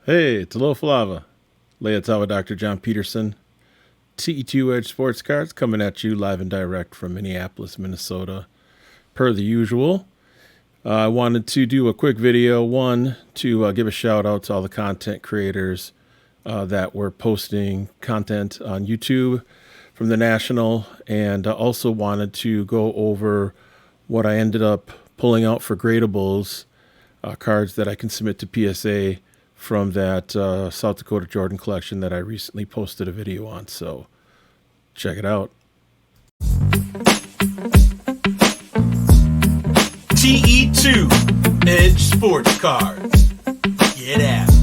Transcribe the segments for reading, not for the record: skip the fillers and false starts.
Hey, it's Aloha Falava. Leatawa Dr. John Peterson. TE2 Edge Sports Cards coming at you live and direct from Minneapolis, Minnesota. Per the usual, I wanted to do a quick video. One, to give a shout out to all the content creators that were posting content on YouTube from the National, and also wanted to go over what I ended up pulling out for Gradeables, cards that I can submit to PSA from that South Dakota Jordan collection that I recently posted a video on. So check it out. TE2 Edge Sports Cards. Get at it.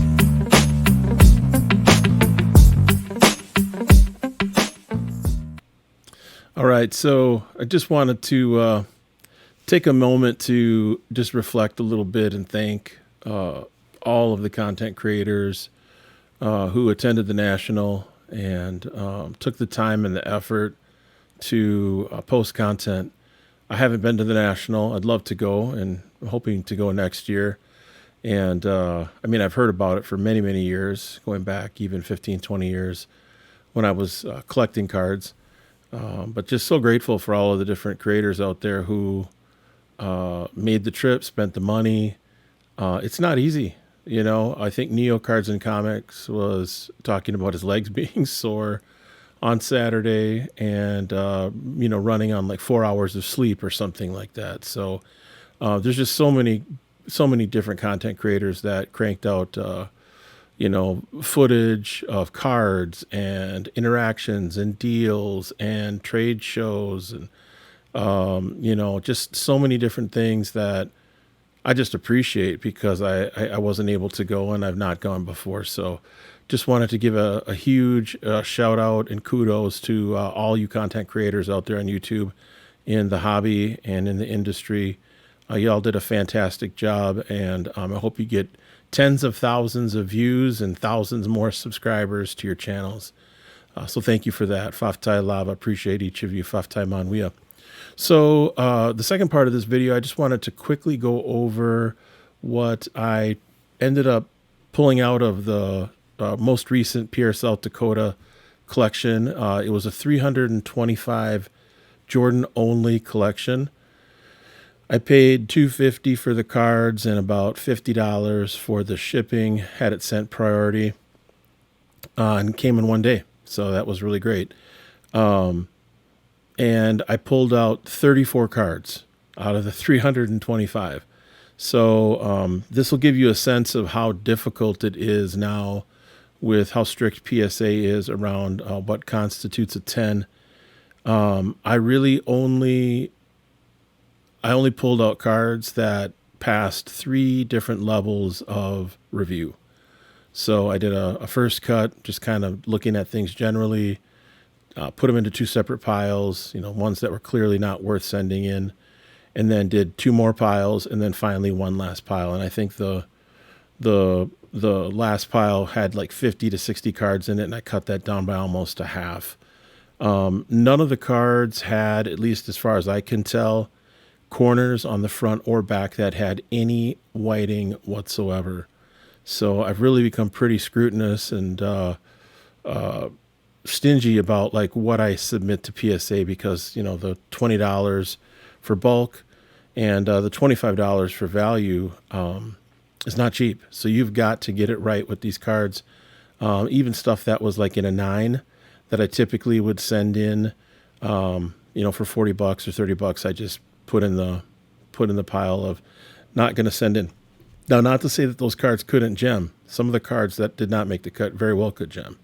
All right, so I just wanted to take a moment to just reflect a little bit and thank all of the content creators who attended the National and took the time and the effort to post content. I haven't been to the National. I'd love to go, and I'm hoping to go next year. And I mean, I've heard about it for many, many years, going back even 15, 20 years when I was collecting cards. But just so grateful for all of the different creators out there who made the trip, spent the money. It's not easy. You know, I think Neo Cards and Comics was talking about his legs being sore on Saturday and, running on like 4 hours of sleep or something like that. So there's just so many different content creators that cranked out, footage of cards and interactions and deals and trade shows and, just so many different things that I just appreciate because I wasn't able to go and I've not gone before. So just wanted to give a huge shout out and kudos to all you content creators out there on YouTube in the hobby and in the industry. Y'all did a fantastic job, and I hope you get tens of thousands of views and thousands more subscribers to your channels. So thank you for that. Faftai Lava, appreciate each of you. Faftai Manwia. So the second part of this video, I just wanted to quickly go over what I ended up pulling out of the most recent Pure South Dakota collection. It was a 325 Jordan only collection. I paid $250 for the cards and about $50 for the shipping, had it sent priority, and came in one day. So that was really great. And I pulled out 34 cards out of the 325. So this will give you a sense of how difficult it is now with how strict PSA is around what constitutes a 10. I only pulled out cards that passed 3 different levels of review. So I did a first cut, just kind of looking at things generally, put them into 2 separate piles, ones that were clearly not worth sending in, and then did 2 more piles, and then finally 1 last pile. And I think the last pile had like 50 to 60 cards in it, and I cut that down by almost a half. None of the cards had, at least as far as I can tell, corners on the front or back that had any whiting whatsoever. So I've really become pretty scrutinous and stingy about like what I submit to PSA because, the $20 for bulk and the $25 for value is not cheap. So you've got to get it right with these cards. Even stuff that was like in a 9 that I typically would send in, for $40 or $30, I just put in the pile of not going to send in. Now, not to say that those cards couldn't gem. Some of the cards that did not make the cut very well could gem.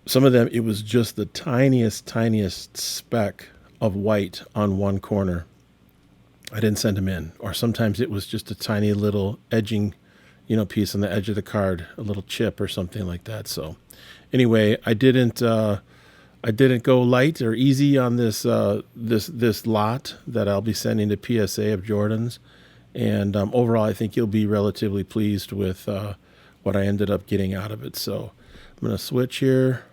Some of them, it was just the tiniest speck of white on one corner. I didn't send them in. Or sometimes it was just a tiny little edging, piece on the edge of the card, a little chip or something like that. So anyway, I didn't go light or easy on this lot that I'll be sending to PSA of Jordans. And overall, I think you'll be relatively pleased with what I ended up getting out of it. So I'm going to switch here.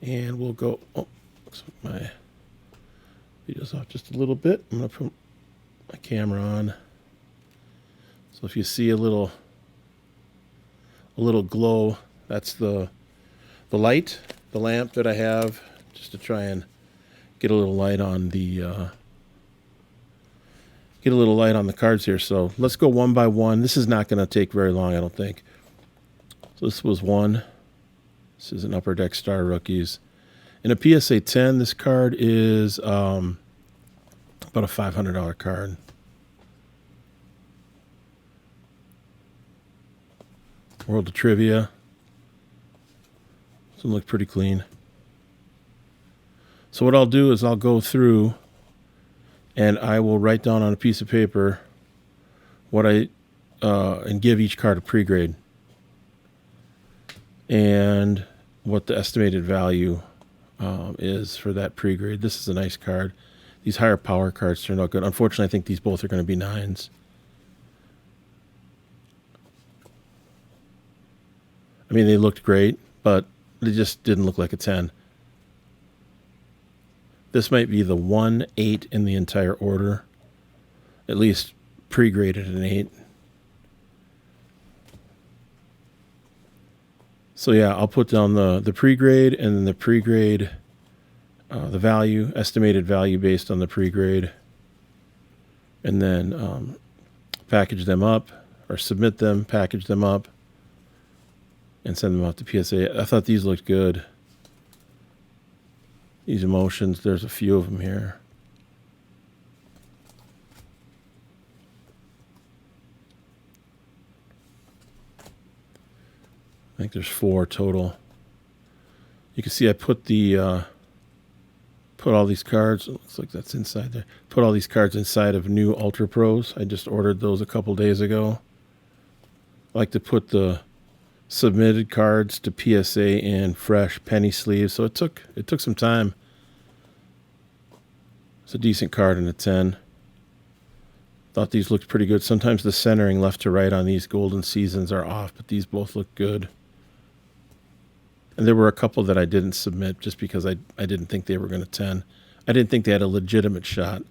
And we'll go, looks like my video's off just a little bit. I'm going to put my camera on. So if you see a little a little glow. That's the light, the lamp that I have, just to try and get a little light on the cards here. So let's go one by one. This is not going to take very long, I don't think. So this was one. This is an Upper Deck Star Rookies. In a PSA 10, this card is about a $500 card. World of Trivia. This one looked pretty clean. So what I'll do is I'll go through and I will write down on a piece of paper what and give each card a pre-grade and what the estimated value is for that pre-grade. This is a nice card. These higher power cards turned out good. Unfortunately, I think these both are going to be 9s. I mean, they looked great, but they just didn't look like a 10. This might be the 1-8 in the entire order. At least pre-graded an 8. So yeah, I'll put down the pre-grade and then the pre-grade, the value, estimated value based on the pre-grade. And then package them up or submit them, package them up, and send them off to PSA. I thought these looked good. These emotions, there's a few of them here. I think there's 4 total. You can see I put put all these cards. It looks like that's inside there. Put all these cards inside of new Ultra Pros. I just ordered those a couple days ago. I like to put the submitted cards to PSA in fresh penny sleeves. So it took some time. It's a decent card in a 10. Thought these looked pretty good. Sometimes the centering left to right on these Golden Seasons are off, but these both look good. And there were a couple that I didn't submit just because I didn't think they were going to 10. I didn't think they had a legitimate shot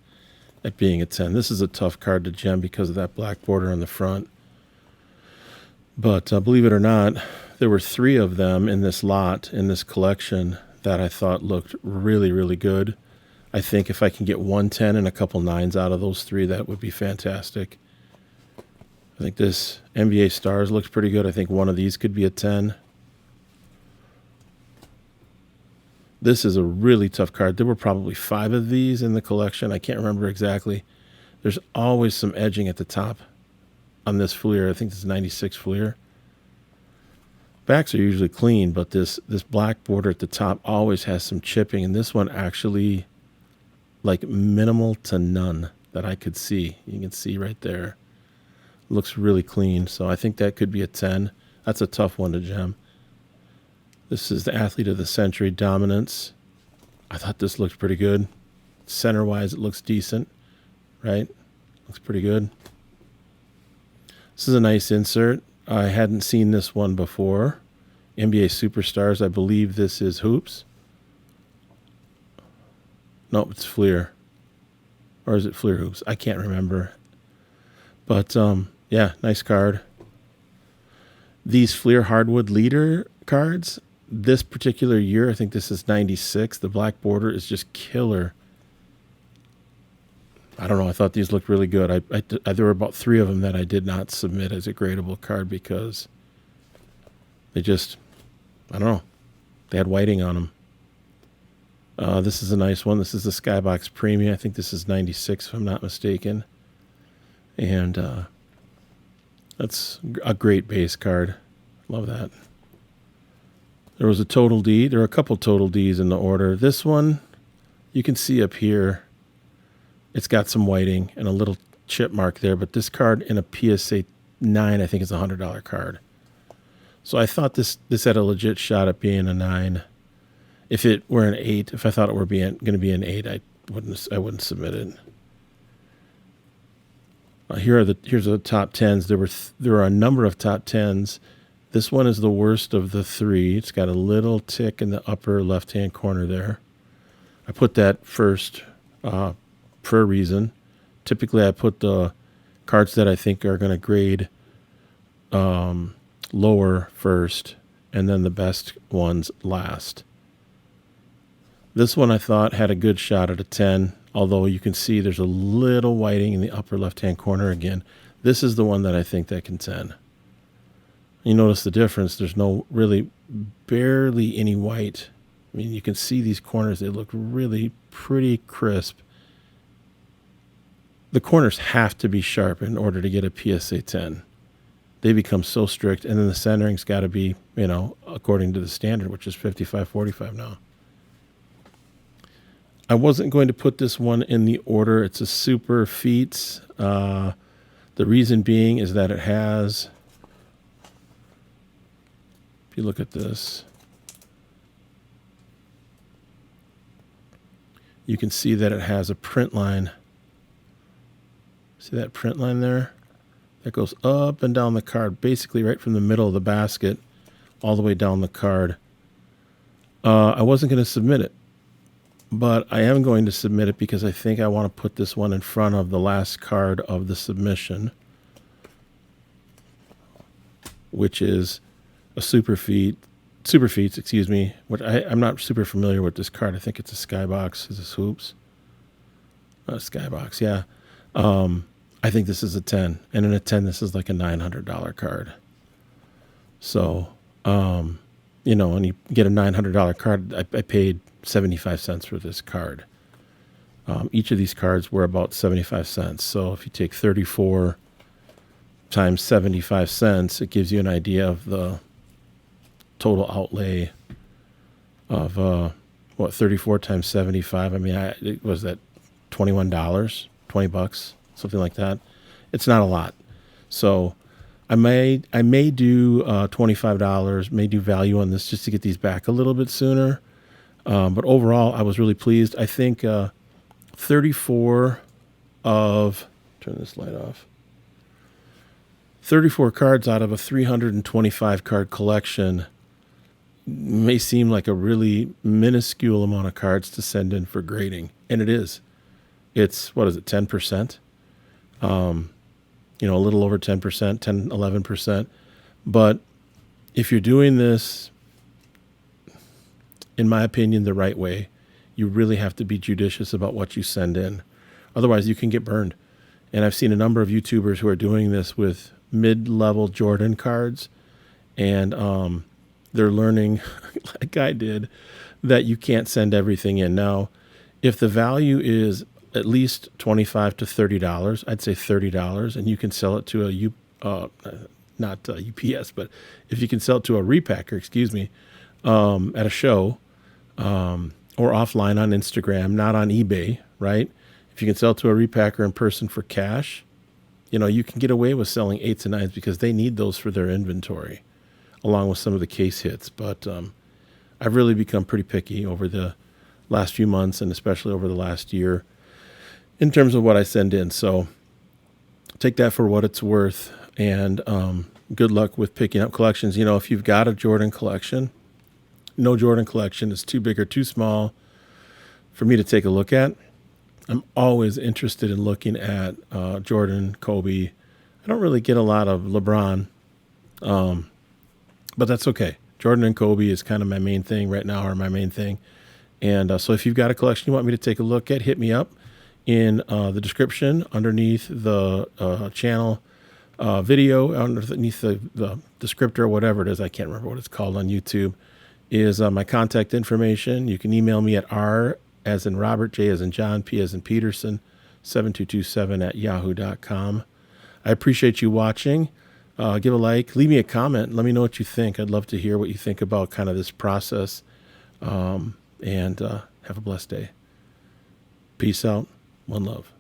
at being a 10. This is a tough card to gem because of that black border on the front. But believe it or not, there were 3 of them in this lot, in this collection, that I thought looked really, really good. I think if I can get 1 10 and a couple 9s out of those 3, that would be fantastic. I think this NBA Stars looks pretty good. I think one of these could be a 10. This is a really tough card. There were probably 5 of these in the collection. I can't remember exactly. There's always some edging at the top on this Fleer. I think this is 96 Fleer. Backs are usually clean, but this black border at the top always has some chipping, and this one actually, like, minimal to none that I could see. You can see right there. Looks really clean, so I think that could be a 10. That's a tough one to gem. This is the Athlete of the Century Dominance. I thought this looked pretty good. Center-wise, it looks decent, right? Looks pretty good. This is a nice insert. I hadn't seen this one before. NBA Superstars. I believe this is Hoops. Nope, it's Fleer. Or is it Fleer Hoops? I can't remember. But, yeah, nice card. These Fleer Hardwood Leader cards, this particular year, I think this is 96. The black border is just killer. I don't know. I thought these looked really good. There were about 3 of them that I did not submit as a gradable card because they just, I don't know. They had whiting on them. This is a nice one. This is the Skybox Premium. I think this is 96 if I'm not mistaken. And that's a great base card. Love that. There was a Total D. There are a couple Total Ds in the order. This one, you can see up here, it's got some whiting and a little chip mark there. But this card in a PSA 9, I think is a $100 card. So I thought this had a legit shot at being a 9. If it were an 8, if I thought it were going to be an 8, I wouldn't submit it. Here's the top 10s. There are a number of top 10s. This one is the worst of the 3. It's got a little tick in the upper left-hand corner there. I put that first for a reason. Typically, I put the cards that I think are going to grade lower first, and then the best ones last. This one I thought had a good shot at a 10, although you can see there's a little whiting in the upper left-hand corner again. This is the one that I think that can 10. You notice the difference. There's no really barely any white. I mean, you can see these corners. They look really pretty crisp. The corners have to be sharp in order to get a PSA 10. They become so strict, and then the centering's got to be, according to the standard, which is 55-45 now. I wasn't going to put this one in the order. It's a super feats. The reason being is that it has, if you look at this, you can see that it has a print line. See that print line there? That goes up and down the card, basically right from the middle of the basket all the way down the card. I wasn't going to submit it, but I am going to submit it because I think I want to put this one in front of the last card of the submission, which is a Super Feats, which I'm not super familiar with this card. I think it's a Skybox. Is this Hoops? Skybox, yeah. I think this is a 10. And in a 10, this is like a $900 card. So, and you get a $900 card. I paid 75 cents for this card. Each of these cards were about 75 cents. So if you take 34 times 75 cents, it gives you an idea of the total outlay of, 34 times 75. I mean, it was that $21, $20, something like that. It's not a lot. So I may do $25, may do value on this just to get these back a little bit sooner. But overall, I was really pleased. I think 34 of, turn this light off, 34 cards out of a 325 card collection may seem like a really minuscule amount of cards to send in for grading. And it is. It's, 10%? A little over 10%, 10, 11%. But if you're doing this, in my opinion, the right way, you really have to be judicious about what you send in. Otherwise, you can get burned. And I've seen a number of YouTubers who are doing this with mid-level Jordan cards, and they're learning, like I did, that you can't send everything in. Now, if the value is at least $25 to $30, I'd say $30, and you can sell it to not UPS, but if you can sell it to a repacker, at a show, or offline on Instagram, not on eBay, right? If you can sell it to a repacker in person for cash, you can get away with selling 8s and 9s because they need those for their inventory, along with some of the case hits. But I've really become pretty picky over the last few months, and especially over the last year, in terms of what I send in. So take that for what it's worth, and good luck with picking up collections. If you've got a Jordan collection, no Jordan collection is too big or too small for me to take a look at. I'm always interested in looking at Jordan, Kobe. I don't really get a lot of LeBron, but that's okay. Jordan and Kobe is kind of my main thing right now, or my main thing. And so if you've got a collection you want me to take a look at, hit me up in the description underneath the channel video, underneath the descriptor, whatever it is. I can't remember what it's called on YouTube, is my contact information. You can email me at R as in Robert, J as in John, P as in Peterson, 7227@yahoo.com. I appreciate you watching. Give a like, leave me a comment, let me know what you think. I'd love to hear what you think about kind of this process. And have a blessed day. Peace out. One love.